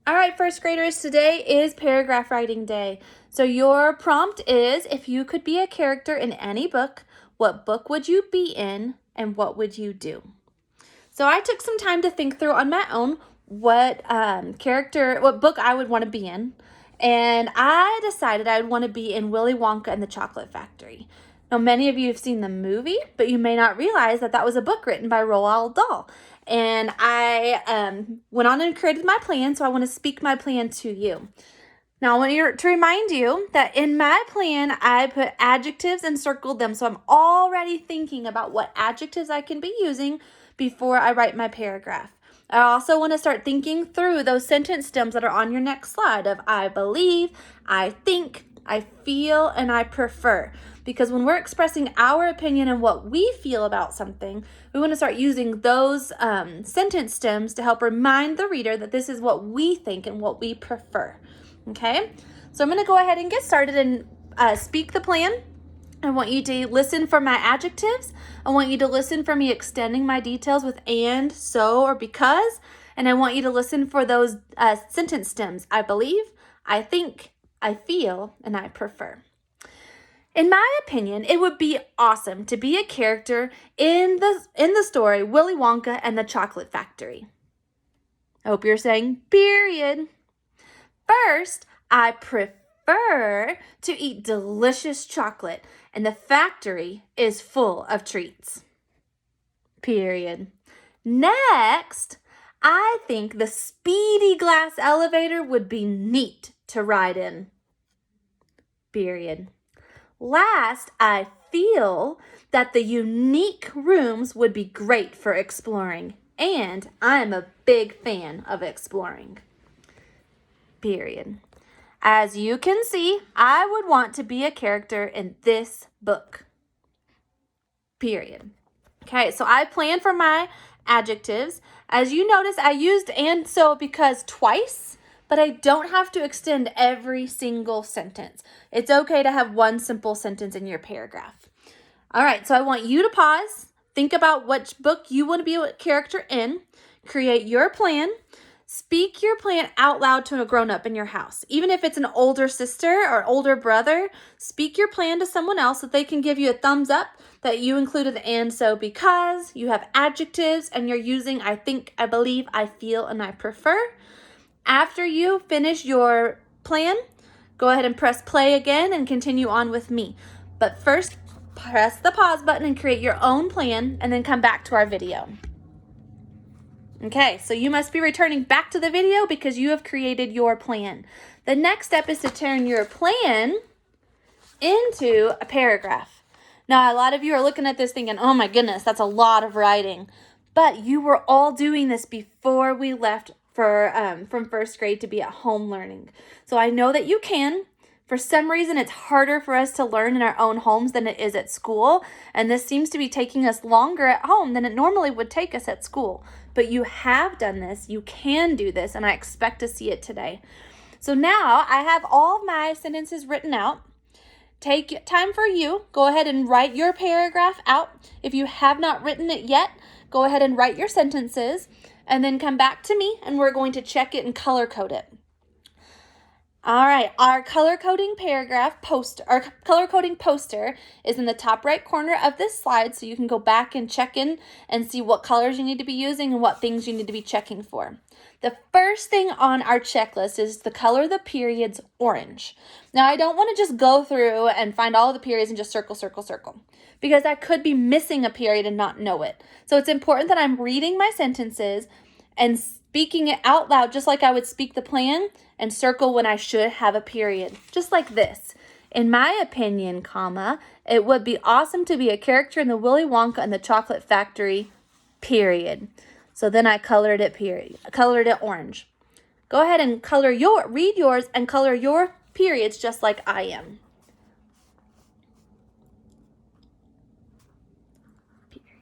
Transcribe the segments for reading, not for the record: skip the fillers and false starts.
All right, first graders, today is paragraph writing day. So your prompt is, if you could be a character in any book, what book would you be in and what would you do? So I took some time to think through on my own what book I would want to be in. And I decided I would want to be in Willy Wonka and the Chocolate Factory. Now, many of you have seen the movie, but you may not realize that that was a book written by Roald Dahl. And I went on and created my plan, so I want to speak my plan to you. Now, I want to remind you that in my plan, I put adjectives and circled them, so I'm already thinking about what adjectives I can be using before I write my paragraph. I also want to start thinking through those sentence stems that are on your next slide of I believe, I think, I feel, and I prefer. Because when we're expressing our opinion and what we feel about something, we want to start using those sentence stems to help remind the reader that this is what we think and what we prefer. Okay, so I'm going to go ahead and get started and speak the plan. I want you to listen for my adjectives. I want you to listen for me extending my details with and, so, or because. And I want you to listen for those sentence stems. I believe, I think, I feel, and I prefer. In my opinion, it would be awesome to be a character in the story Willy Wonka and the Chocolate Factory. I hope you're saying period. First, I prefer to eat delicious chocolate, and the factory is full of treats. Period. Next, I think the speedy glass elevator would be neat to ride in. Period. Last, I feel that the unique rooms would be great for exploring, and I'm a big fan of exploring. Period. As you can see, I would want to be a character in this book. Period. Okay, so I planned for my adjectives. As you notice, I used and so because twice, but I don't have to extend every single sentence. It's okay to have one simple sentence in your paragraph. All right, so I want you to pause, think about which book you want to be a character in, create your plan. Speak your plan out loud to a grown-up in your house. Even if it's an older sister or older brother, speak your plan to someone else so they can give you a thumbs up that you included the and so because, you have adjectives, and you're using I think, I believe, I feel, and I prefer. After you finish your plan, go ahead and press play again and continue on with me. But first, press the pause button and create your own plan and then come back to our video. Okay, so you must be returning back to the video because you have created your plan. The next step is to turn your plan into a paragraph. Now, a lot of you are looking at this thinking, oh my goodness, that's a lot of writing. But you were all doing this before we left from first grade to be at home learning. So I know that you can. For some reason, it's harder for us to learn in our own homes than it is at school. And this seems to be taking us longer at home than it normally would take us at school. But you have done this, you can do this, and I expect to see it today. So now I have all of my sentences written out. Take time for you. Go ahead and write your paragraph out. If you have not written it yet, go ahead and write your sentences and then come back to me and we're going to check it and color code it. All right, our color coding poster is in the top right corner of this slide, so you can go back and check in and see what colors you need to be using and what things you need to be checking for. The first thing on our checklist is to color the periods orange. Now, I don't want to just go through and find all of the periods and just circle, because I could be missing a period and not know it. So it's important that I'm reading my sentences and speaking it out loud just like I would speak the plan, and circle when I should have a period, just like this. In my opinion, comma, it would be awesome to be a character in the Willy Wonka and the Chocolate Factory, period. So then I colored it orange. Go ahead and read yours and color your periods just like I am. Period.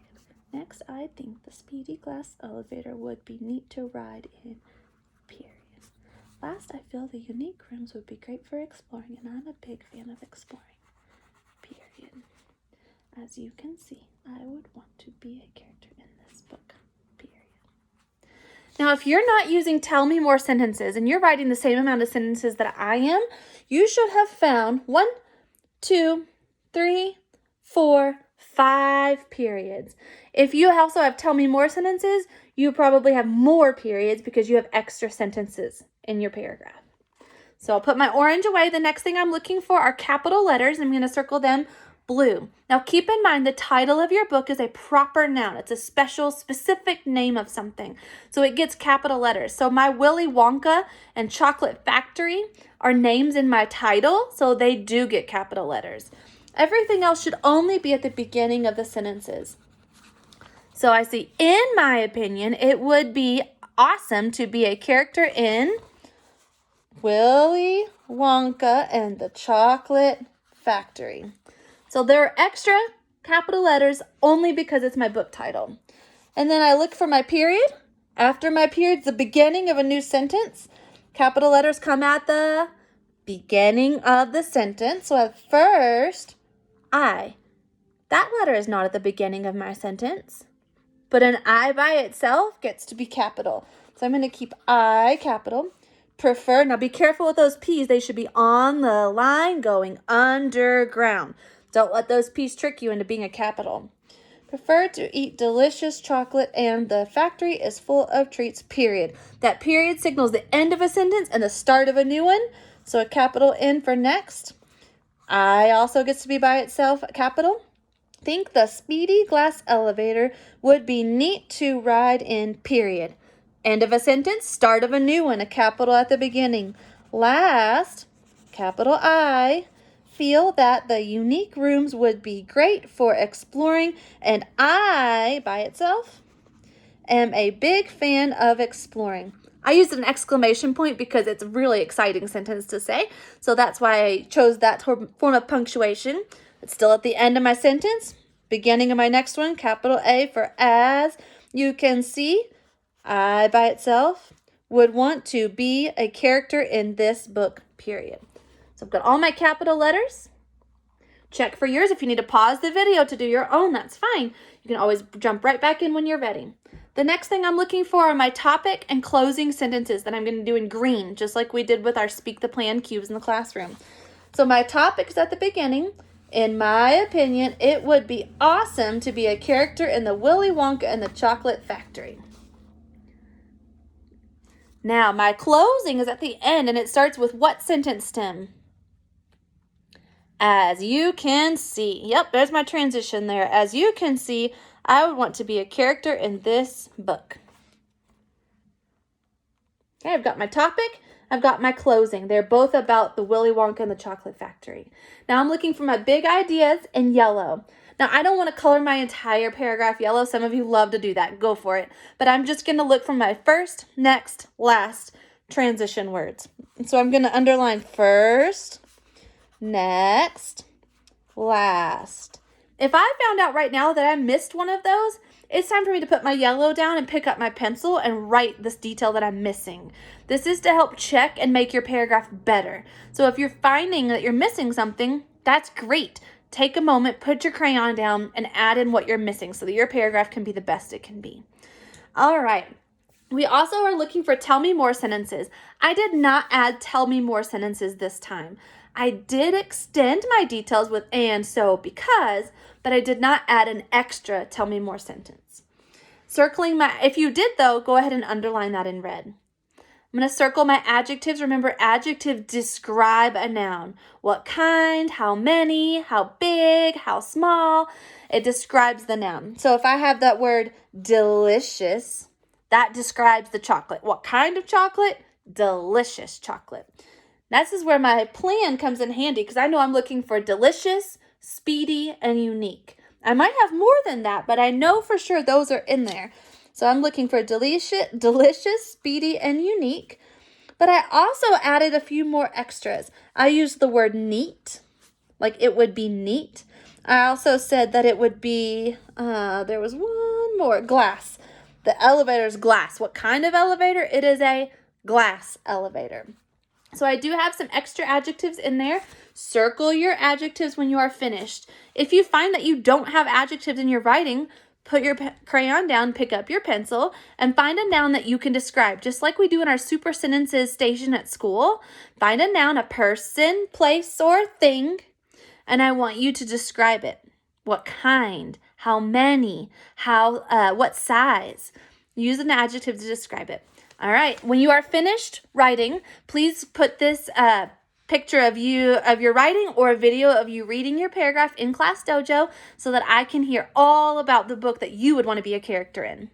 Next, I think the speedy glass elevator would be neat to ride in, period. Last, I feel the unique rooms would be great for exploring, and I'm a big fan of exploring, period. As you can see, I would want to be a character in this book, period. Now, if you're not using tell me more sentences and you're writing the same amount of sentences that I am, you should have found 1, 2, 3, 4, 5 periods. If you also have tell me more sentences, you probably have more periods because you have extra sentences in your paragraph. So I'll put my orange away. The next thing I'm looking for are capital letters. I'm going to circle them blue. Now keep in mind the title of your book is a proper noun. It's a specific name of something. So it gets capital letters. So my Willy Wonka and Chocolate Factory are names in my title, so they do get capital letters. Everything else should only be at the beginning of the sentences. So I see, in my opinion, it would be awesome to be a character in Willy Wonka and the Chocolate Factory. So there are extra capital letters only because it's my book title. And then I look for my period. After my period, the beginning of a new sentence. Capital letters come at the beginning of the sentence. So at first, I. That letter is not at the beginning of my sentence. But an I by itself gets to be capital. So I'm going to keep I capital. Prefer, now be careful with those P's. They should be on the line going underground. Don't let those P's trick you into being a capital. Prefer to eat delicious chocolate and the factory is full of treats, period. That period signals the end of a sentence and the start of a new one. So a capital N for next. I also gets to be by itself capital. Think the speedy glass elevator would be neat to ride in, period. End of a sentence, start of a new one, a capital at the beginning. Last, capital I, feel that the unique rooms would be great for exploring, and I, by itself, am a big fan of exploring. I used an exclamation point because it's a really exciting sentence to say, so that's why I chose that form of punctuation. It's still at the end of my sentence. Beginning of my next one, capital A for as you can see. I by itself would want to be a character in this book, period. So I've got all my capital letters. Check for yours. If you need to pause the video to do your own, that's fine. You can always jump right back in when you're ready. The next thing I'm looking for are my topic and closing sentences that I'm going to do in green, just like we did with our Speak the Plan cubes in the classroom. So my topic is at the beginning. In my opinion, it would be awesome to be a character in the Willy Wonka and the Chocolate Factory. Now, my closing is at the end, and it starts with what sentence, Tim? As you can see. Yep, there's my transition there. As you can see, I would want to be a character in this book. Okay, I've got my topic. I've got my closing. They're both about the Willy Wonka and the Chocolate Factory. Now I'm looking for my big ideas in yellow. Now I don't want to color my entire paragraph yellow. Some of you love to do that. Go for it. But I'm just going to look for my first, next, last transition words. And so I'm going to underline first, next, last. If I found out right now that I missed one of those, it's time for me to put my yellow down and pick up my pencil and write this detail that I'm missing. This is to help check and make your paragraph better. So if you're finding that you're missing something, that's great. Take a moment, put your crayon down, and add in what you're missing so that your paragraph can be the best it can be. All right. We also are looking for tell me more sentences. I did not add tell me more sentences this time. I did extend my details with and, so, because, but I did not add an extra tell me more sentence. Circling my, if you did though, go ahead and underline that in red. I'm going to circle my adjectives. Remember, adjectives describe a noun. What kind, how many, how big, how small. It describes the noun. So if I have that word delicious, that describes the chocolate. What kind of chocolate? Delicious chocolate. This is where my plan comes in handy because I know I'm looking for delicious, speedy, and unique. I might have more than that, but I know for sure those are in there. So I'm looking for delicious, speedy, and unique. But I also added a few more extras. I used the word neat, like it would be neat. I also said that it would be, there was one more, glass. The elevator is glass. What kind of elevator? It is a glass elevator. So I do have some extra adjectives in there. Circle your adjectives when you are finished. If you find that you don't have adjectives in your writing, put your crayon down, pick up your pencil, and find a noun that you can describe. Just like we do in our super sentences station at school, find a noun, a person, place, or thing, and I want you to describe it. What kind, how many, what size. Use an adjective to describe it. All right, when you are finished writing, please put this picture of your writing or a video of you reading your paragraph in Class Dojo so that I can hear all about the book that you would want to be a character in.